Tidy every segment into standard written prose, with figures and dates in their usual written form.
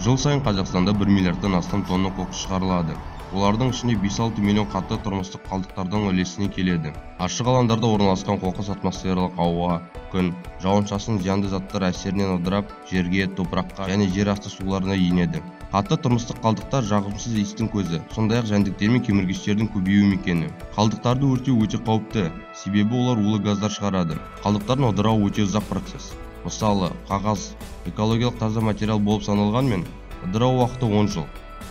Жыл сайын Қазақстанда 1 миллиардтан астам тонна қоқыс шығарылады. Олардың ішінде 5-6 миллион қатты тұрмыстық қалдықтардың үлесіне келеді. Ашық алаңдарда орналасқан қоқыс атмосфералық ауа, күн, жауын-шашын зиянды заттар әсерінен ыдырап, жерге, топыраққа және жер асты суларына енеді. Қатты тұрмыстық қалдықтар жағымсыз иістің көзі, сондай-ақ жәндіктер мен кеміргіштердің көбеюі мекені. Қалдықтарды өртеу өте қауіпті, себебі олар улы газдар шығарады. Қалдықтардың ыдырауы өте ұзақ процесс. Мысалы, қағаз экологиялық таза материал болып саналғанмен, ыдырау уақыты 10 жыл.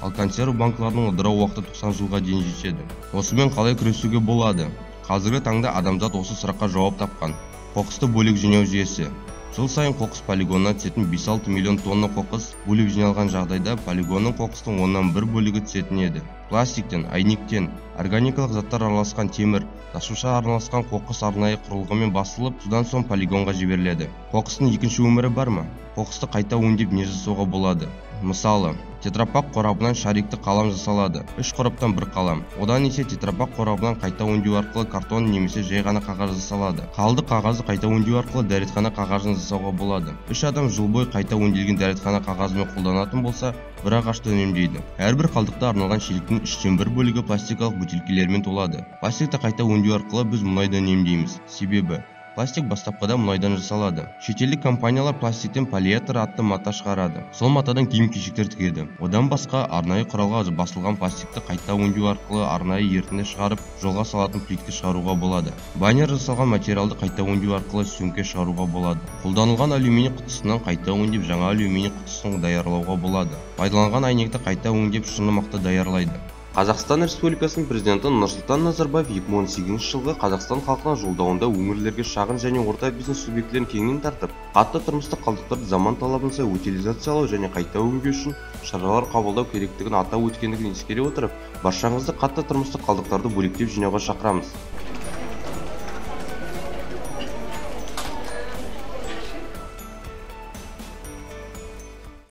Ал консерв банкаларының ыдырау уақыты 90 жылға дейін жетеді. Осымен қалай күресуге болады? Қазіргі таңда адамзат осы сұраққа жауап тапқан. Қоқысты бөлек жинау жүйесі. Жыл сайын қоқыс полигонына түсетін 5-6 миллион тонна қоқыс бөліп жиналған жағдайда полигонның қоқыстың 1/1 бөлігі түсетін еді. Пластиктен, әйнектен, органикалық заттар араласқан темір, тасуша араласқан қоқыс арнайы құрылғымен басылып, содан соң полигонға жіберіледі. Қоқыстың екінші өмірі бар ма? Қоқысты қайта өңдеп не жасауға болады? Мысалы, тетрапак қорабынан шарикті қалам жасалады. 3 қораптан 1 қалам. Одан есе тетрапак қорабынан қайта өңдеу арқылы картон немесе жай ғана қағаз жасалады. Қалды қағазды қайта өңдеу арқылы дәретхана қағазын жасауға болады. 3 адам жыл бойы қайта өңделген дәретхана қағазымен қолданатын болса, бір ағашты үнемдейді. Әрбір қалдықта арналған шелектің 3/1 бөлігі пластикалық бөтелкелермен толады. Пластикті қайта өңдеу арқылы біз мұнайды үнемдейміз. Себебі пластик бастапқыда мұнайдан жасалады. Шетелдік компаниялар пластиктен полиэтер атты мата шығарады. Сол матадан киім-кешектер тігеді. Одан басқа арнайы құралға басылған пластикті қайта өңдеу арқылы арнайы ерітінді шығарып, жолға салатын плитке шығаруға болады. Баннер жасалған материалды қайта өңдеу арқылы сөмке шығаруға болады. Қолданылған алюминий құтысынан қайта өңдеп жаңа алюминий құтысын даярлауға болады. Пайдаланған әйнекті қайта өңдеп шынымақты даярлайды. Қазақстан Республикасының президенті Нұрсұлтан Назарбаев 2018 жылғы Қазақстан халқына жолдауында өңірлерге шағын және орта бизнес субъектілерін кеңінен тартып, қатты тұрмыстық қалдықтарды заман талабына сай утилизациялау және қайта өңдеу үшін шаралар қабылдау керектігін атап өткендігін ескере отырып, баршаңызды қатты тұрмыстық қалдықтарды бөлектеп жинауға шақырамыз.